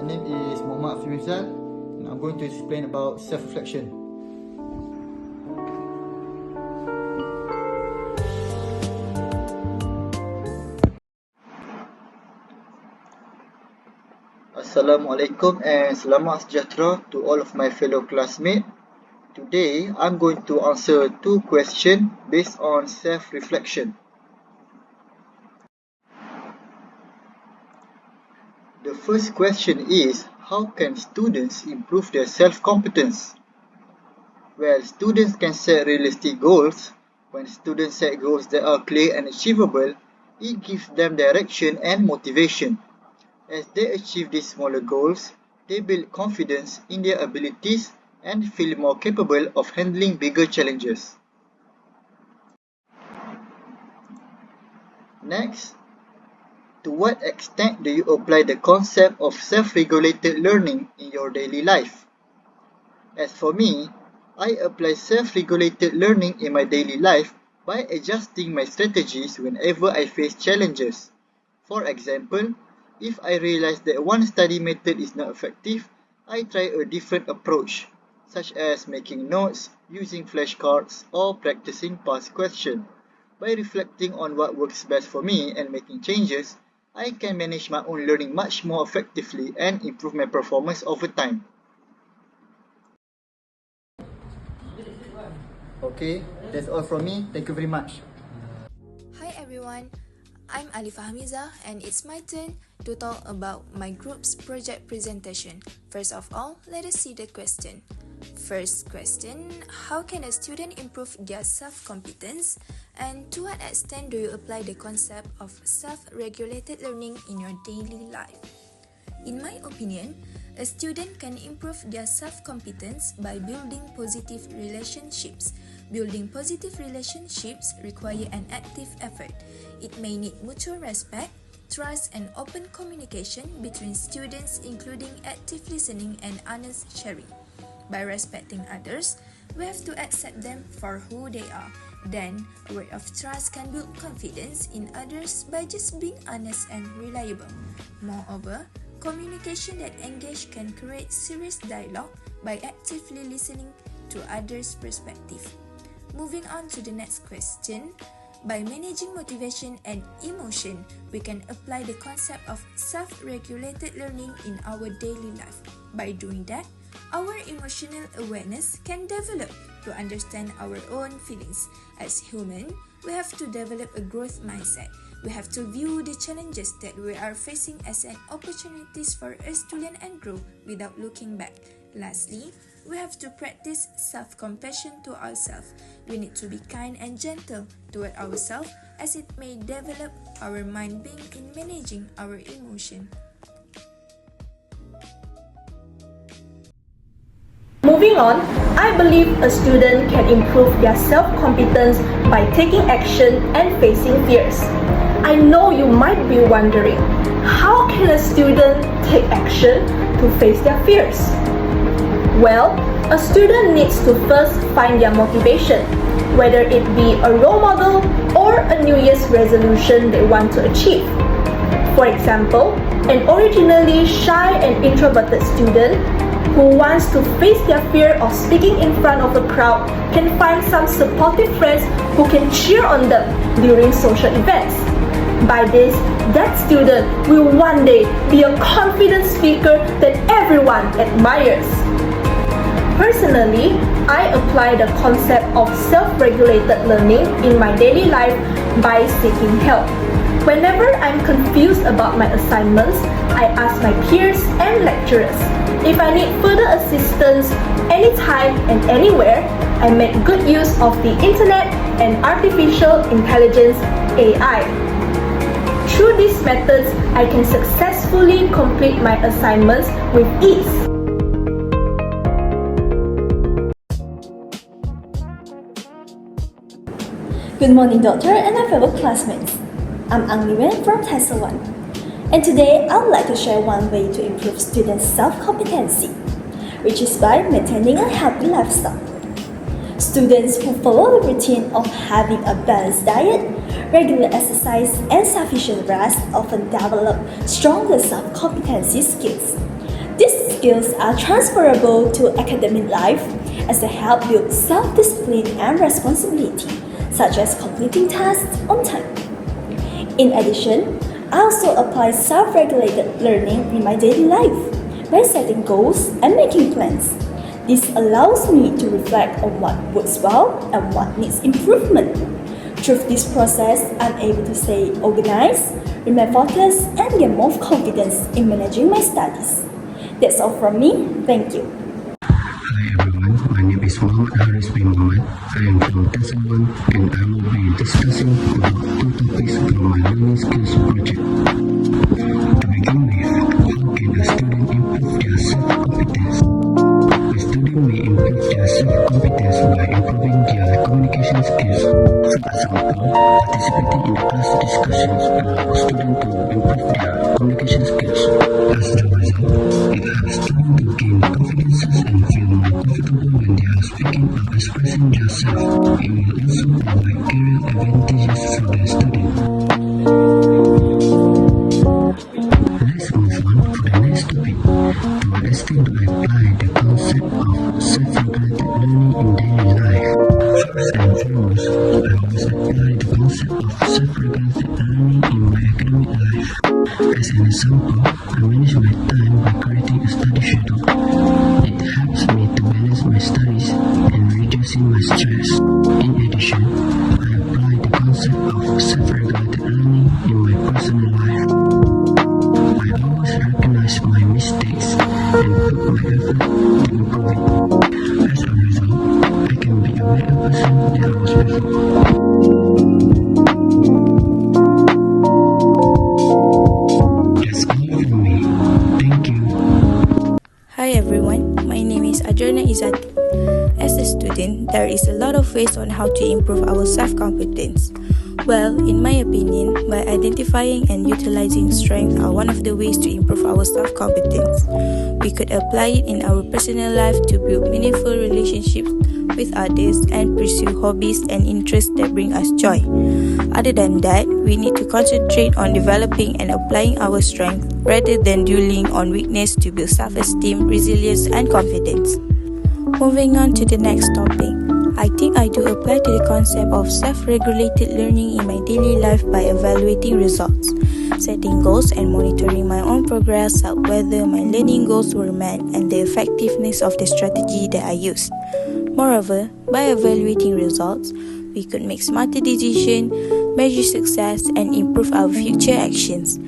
My name is Muhammad Afrizal and I'm going to explain about self-reflection. Assalamualaikum and selamat sejahtera to all of my fellow classmates. Today, I'm going to answer two questions based on self-reflection. The first question is, how can students improve their self-competence? Well, students can set realistic goals. When students set goals that are clear and achievable, it gives them direction and motivation. As they achieve these smaller goals, they build confidence in their abilities and feel more capable of handling bigger challenges. Next, to what extent do you apply the concept of self-regulated learning in your daily life? As for me, I apply self-regulated learning in my daily life by adjusting my strategies whenever I face challenges. For example, if I realize that one study method is not effective, I try a different approach, such as making notes, using flashcards, or practicing past questions. By reflecting on what works best for me and making changes, I can manage my own learning much more effectively and improve my performance over time. Okay, that's all from me. Thank you very much. Hi everyone, I'm Alifah Hamiza and it's my turn to talk about my group's project presentation. First of all, let us see the question. First question, how can a student improve their self-competence? And to what extent do you apply the concept of self-regulated learning in your daily life? In my opinion, a student can improve their self-competence by building positive relationships. Building positive relationships require an active effort. It may need mutual respect, trust, and open communication between students, including active listening and honest sharing. By respecting others, we have to accept them for who they are. Then, a word of trust can build confidence in others by just being honest and reliable. Moreover, communication that engages can create serious dialogue by actively listening to others' perspective. Moving on to the next question. By managing motivation and emotion, we can apply the concept of self-regulated learning in our daily life. By doing that, our emotional awareness can develop to understand our own feelings. As humans, we have to develop a growth mindset. We have to view the challenges that we are facing as an opportunities for us to learn and grow without looking back. Lastly, we have to practice self-compassion to ourselves. We need to be kind and gentle toward ourselves as it may develop our mind being in managing our emotion. Moving on, I believe a student can improve their self-competence by taking action and facing fears. I know you might be wondering, how can a student take action to face their fears? Well, a student needs to first find their motivation, whether it be a role model or a New Year's resolution they want to achieve. For example, an originally shy and introverted student who wants to face their fear of speaking in front of a crowd can find some supportive friends who can cheer on them during social events. By this, that student will one day be a confident speaker that everyone admires. Personally, I apply the concept of self-regulated learning in my daily life by seeking help. Whenever I'm confused about my assignments, I ask my peers and lecturers. If I need further assistance anytime and anywhere, I make good use of the internet and artificial intelligence (AI). Through these methods, I can successfully complete my assignments with ease. Good morning, Doctor and my fellow classmates. I'm Ang Liwen from TESOL 1, and today I would like to share one way to improve students' self-competency, which is by maintaining a healthy lifestyle. Students who follow the routine of having a balanced diet, regular exercise, and sufficient rest often develop stronger self-competency skills. These skills are transferable to academic life as they help build self-discipline and responsibility, such as completing tasks on time. In addition, I also apply self-regulated learning in my daily life by setting goals and making plans. This allows me to reflect on what works well and what needs improvement. Through this process, I'm able to stay organized, remain focused, and get more confidence in managing my studies. That's all from me. Thank you. Hi everyone, my name is Muhammad Haris bin Muhammad. I am from TESOL 1 and I will be discussing about 2 topics from my learning skills project. To begin with, how can a student improve their self-competence? A student may improve their self-competence by improving their communication skills. For example, participating in the class discussions allows students to improve their communication skills. As a result, it helps students to gain confidence and feel more comfortable when they are speaking or expressing themselves. It will also provide career advantages for the student. Let's move on to the next topic. To what extent do I apply the concept of self-regulated learning in daily life? First and foremost, I always apply the concept of self-regulated learning in my academic life. As an example, I manage my time by creating a study schedule. It helps me to balance my studies and reducing my stress. In addition, I apply the concept of self-regulated learning in my personal life. I always recognize my mistakes and put my effort to improve it. As a result, I can be a better person than I was before. That's all from me. Thank you. Hi everyone, my name is Adriana Izzati. As a student, there is a lot of ways on how to improve our self-competence. Well, in my opinion, by identifying and utilizing strengths are one of the ways to improve our self-competence. We could apply it in our personal life to build meaningful relationships with others and pursue hobbies and interests that bring us joy. Other than that, we need to concentrate on developing and applying our strength rather than dwelling on weakness to build self-esteem, resilience, and confidence. Moving on to the next topic. I think I do apply to the concept of self-regulated learning in my daily life by evaluating results. Setting goals and monitoring my own progress help whether my learning goals were met and the effectiveness of the strategy that I used. Moreover, by evaluating results, we could make smarter decisions, measure success, and improve our future actions.